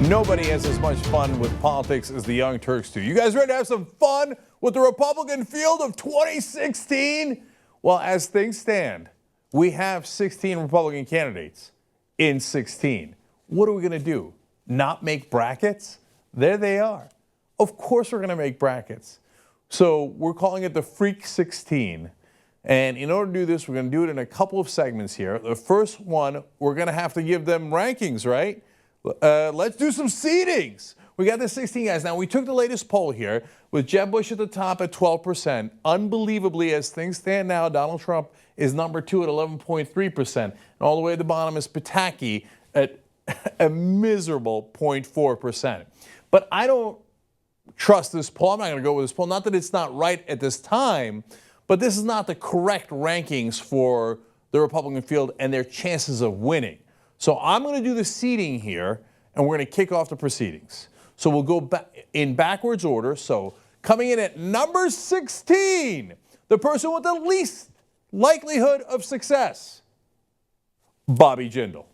Nobody has as much fun with politics as the Young Turks do. You guys ready to have some fun with the Republican field of 2016? Well, as things stand, we have 16 Republican candidates in 16. What are we going to do? Not make brackets? There they are. Of course we're going to make brackets. So we're calling it the Freak 16. And in order to do this, we're going to do it in a couple of segments here. The first one, we're going to have to give them rankings, right? Let's do some seedings. We got the 16 guys. Now, we took the latest poll here with Jeb Bush at the top at 12%. Unbelievably, as things stand now, Donald Trump is number 2 at 11.3%. And all the way at the bottom is Pataki at a miserable 0.4%. But I don't trust this poll. I'm not going to go with this poll. Not that it's not right at this time, but this is not the correct rankings for the Republican field and their chances of winning. So I'm going to do the seeding here, and we're going to kick off the proceedings. So we'll go back in backwards order. So coming in at number 16, the person with the least likelihood of success, Bobby Jindal.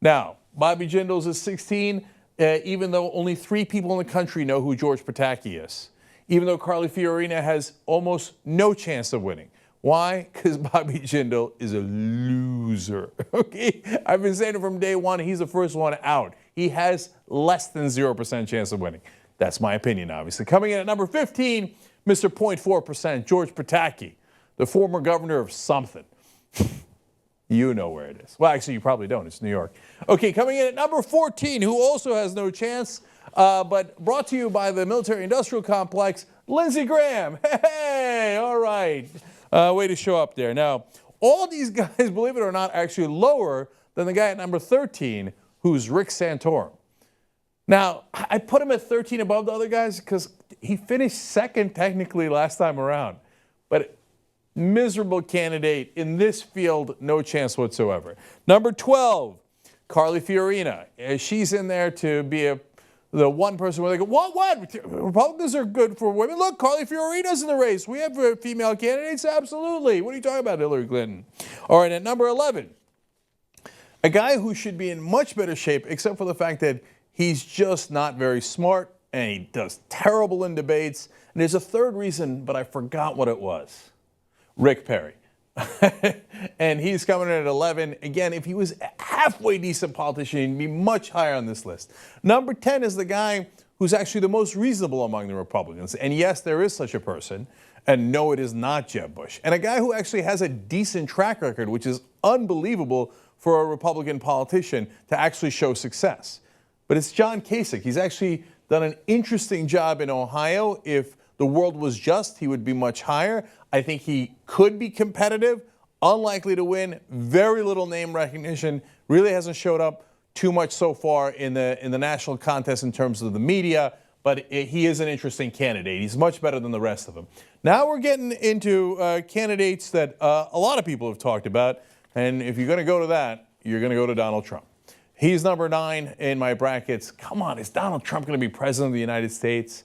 Now, Bobby Jindal's at 16, even though only 3 people in the country know who George Pataki is. Even though Carly Fiorina has almost no chance of winning. Why? Because Bobby Jindal is a loser. Okay? I've been saying it from day one. He's the first one out. He has less than 0% chance of winning. That's my opinion, obviously. Coming in at number 15, Mr. 0.4%, George Pataki, the former governor of something. You know where it is. Well, actually, you probably don't. It's New York. Okay, coming in at number 14, who also has no chance, but brought to you by the military-industrial complex, Lindsey Graham. Hey, all right. Way to show up there. Now, all these guys, believe it or not, are actually lower than the guy at number 13, who's Rick Santorum. Now, I put him at 13 above the other guys because he finished second technically last time around. But miserable candidate in this field, no chance whatsoever. Number 12, Carly Fiorina. She's in there to be the one person where they go, what? Republicans are good for women. Look, Carly Fiorina's in the race. We have female candidates. Absolutely. What are you talking about, Hillary Clinton? All right, at number 11, a guy who should be in much better shape, except for the fact that he's just not very smart and he does terrible in debates. And there's a third reason, but I forgot what it was. Rick Perry. And he's coming in at 11. Again, if he was a halfway decent politician, he'd be much higher on this list. Number 10 is the guy who's actually the most reasonable among the Republicans. And yes, there is such a person. And no, it is not Jeb Bush. And a guy who actually has a decent track record, which is unbelievable for a Republican politician to actually show success. But it's John Kasich. He's actually done an interesting job in Ohio. If the world was just, he would be much higher. I think he could be competitive, unlikely to win, very little name recognition, really hasn't showed up too much so far in the national contest in terms of the media, but he is an interesting candidate. He's much better than the rest of them. Now we're getting into candidates that a lot of people have talked about, and if you're going to go to that, you're going to go to Donald Trump. He's number 9 in my brackets. Come on, is Donald Trump going to be president of the United States?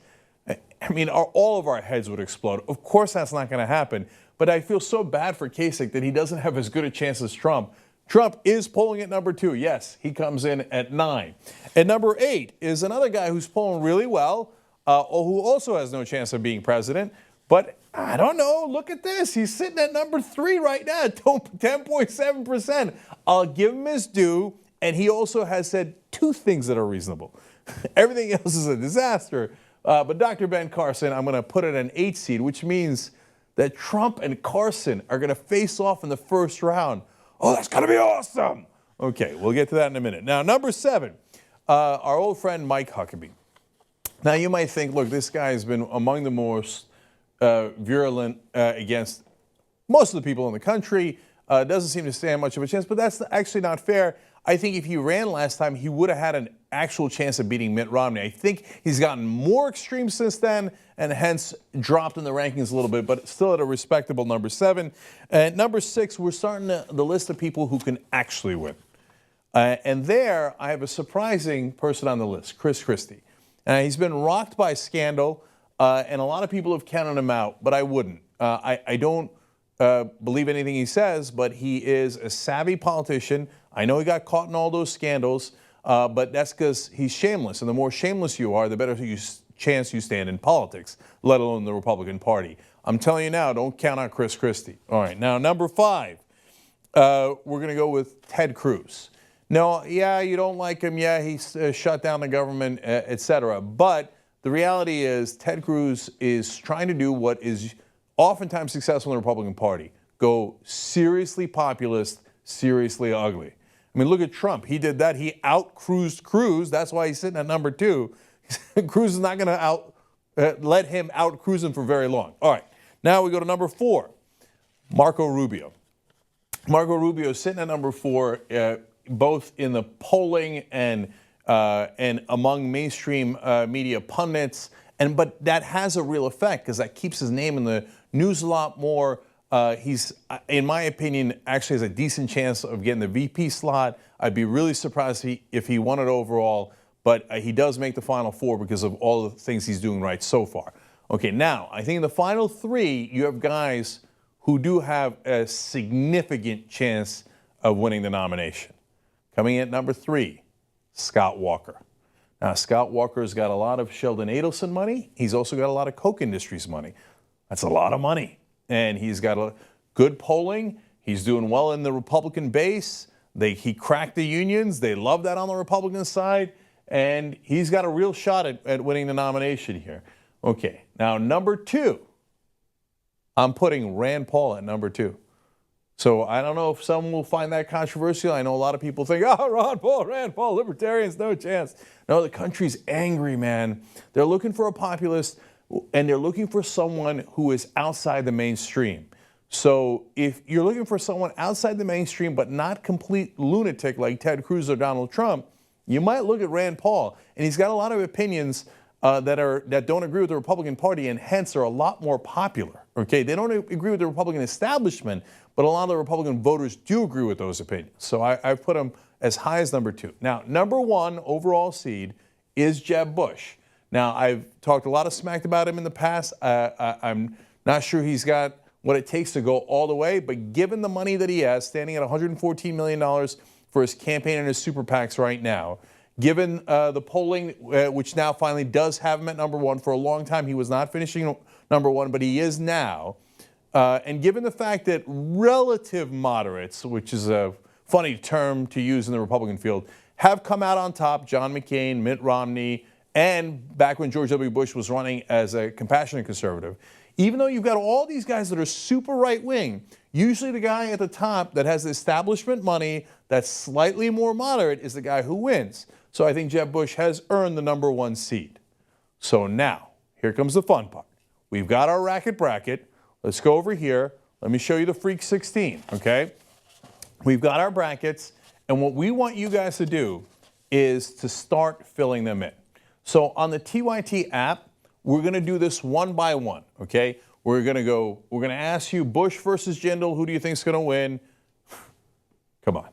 I mean, all of our heads would explode. Of course that's not going to happen. But I feel so bad for Kasich that he doesn't have as good a chance as Trump. Trump is polling at number 2. Yes, he comes in at 9. And number 8 is another guy who's polling really well, who also has no chance of being president. But I don't know. Look at this. He's sitting at number 3 right now at 10.7%. I'll give him his due. And he also has said 2 things that are reasonable. Everything else is a disaster. But Dr. Ben Carson, I'm going to put it at an 8 seed, which means that Trump and Carson are going to face off in the first round. Oh, that's going to be awesome. Okay, we'll get to that in a minute. Now, number 7, our old friend Mike Huckabee. Now, you might think, look, this guy has been among the most virulent against most of the people in the country. Doesn't seem to stand much of a chance, but that's actually not fair. I think if he ran last time, he would have had an actual chance of beating Mitt Romney. I think he's gotten more extreme since then and hence dropped in the rankings a little bit, but still at a respectable number 7. And number 6, we're starting the list of people who can actually win. And there, I have a surprising person on the list, Christie. He's been rocked by scandal, and a lot of people have counted him out, but I wouldn't. I don't believe anything he says, but he is a savvy politician. I know he got caught in all those scandals, but that's because he's shameless. And the more shameless you are, the better chance you stand in politics, let alone the Republican Party. I'm telling you now, don't count on Christie. All right, now number 5, we're going to go with Ted Cruz. No, yeah, you don't like him. Yeah, he's shut down the government, etc. But the reality is Ted Cruz is trying to do what is oftentimes successful in the Republican Party. Go seriously populist, seriously ugly. I mean, look at Trump. He did that. He out-Cruzed Cruz. That's why he's sitting at number 2. Cruz is not going to let him out-Cruz him for very long. All right. Now we go to number 4, Marco Rubio. Marco Rubio is sitting at number 4, both in the polling and among mainstream media pundits. But that has a real effect because that keeps his name in the news a lot more. He's, in my opinion, actually has a decent chance of getting the VP slot. I'd be really surprised if he won it overall, but he does make the Final 4 because of all the things he's doing right so far. Okay, now, I think in the final 3, you have guys who do have a significant chance of winning the nomination. Coming in at number 3, Scott Walker. Now, Scott Walker's got a lot of Sheldon Adelson money. He's also got a lot of Koch Industries money. That's a lot of money. And he's got a good polling. He's doing well in the Republican base. He cracked the unions. They love that on the Republican side. And he's got a real shot at winning the nomination here. Okay, now number 2, I'm putting Rand Paul at number 2. So I don't know if some will find that controversial. I know a lot of people think, oh, Rand Paul, libertarians, no chance. No, the country's angry, man. They're looking for a populist, and they're looking for someone who is outside the mainstream. So if you're looking for someone outside the mainstream but not complete lunatic like Ted Cruz or Donald Trump, you might look at Rand Paul. And he's got a lot of opinions that don't agree with the Republican Party and hence are a lot more popular. Okay, they don't agree with the Republican establishment, but a lot of the Republican voters do agree with those opinions. So I've put him as high as number 2. Now, number 1 overall seed is Jeb Bush. Now, I've talked a lot of smack about him in the past. I'm not sure he's got what it takes to go all the way, but given the money that he has, standing at $114 million for his campaign and his super PACs right now, given the polling, which now finally does have him at number 1. For a long time, he was not finishing number 1, but he is now. And given the fact that relative moderates, which is a funny term to use in the Republican field, have come out on top, John McCain, Mitt Romney, and back when George W. Bush was running as a compassionate conservative, even though you've got all these guys that are super right-wing, usually the guy at the top that has the establishment money that's slightly more moderate is the guy who wins. So I think Jeb Bush has earned the number 1 seed. So now, here comes the fun part. We've got our bracket. Let's go over here. Let me show you the Freak 16, okay? We've got our brackets, and what we want you guys to do is to start filling them in. So on the TYT app, we're going to do this one by one, okay? We're going to ask you Bush versus Jindal, who do you think is going to win? Come on.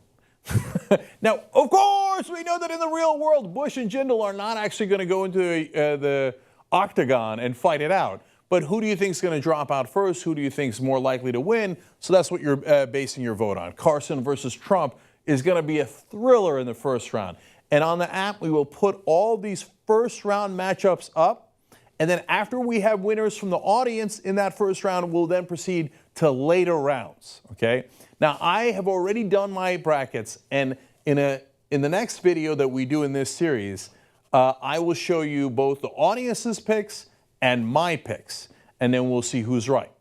Now, of course, we know that in the real world, Bush and Jindal are not actually going to go into the octagon and fight it out. But who do you think is going to drop out first? Who do you think is more likely to win? So that's what you're basing your vote on. Carson versus Trump is going to be a thriller in the first round. And on the app, we will put all these first round matchups up. And then after we have winners from the audience in that first round, we'll then proceed to later rounds, okay? Now, I have already done my brackets, and in the next video that we do in this series, I will show you both the audience's picks and my picks, and then we'll see who's right.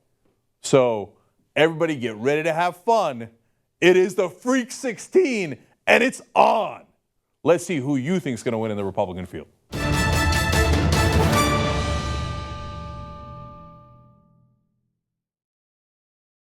So everybody get ready to have fun. It is the Freak 16, and it's on. Let's see who you think is going to win in the Republican field.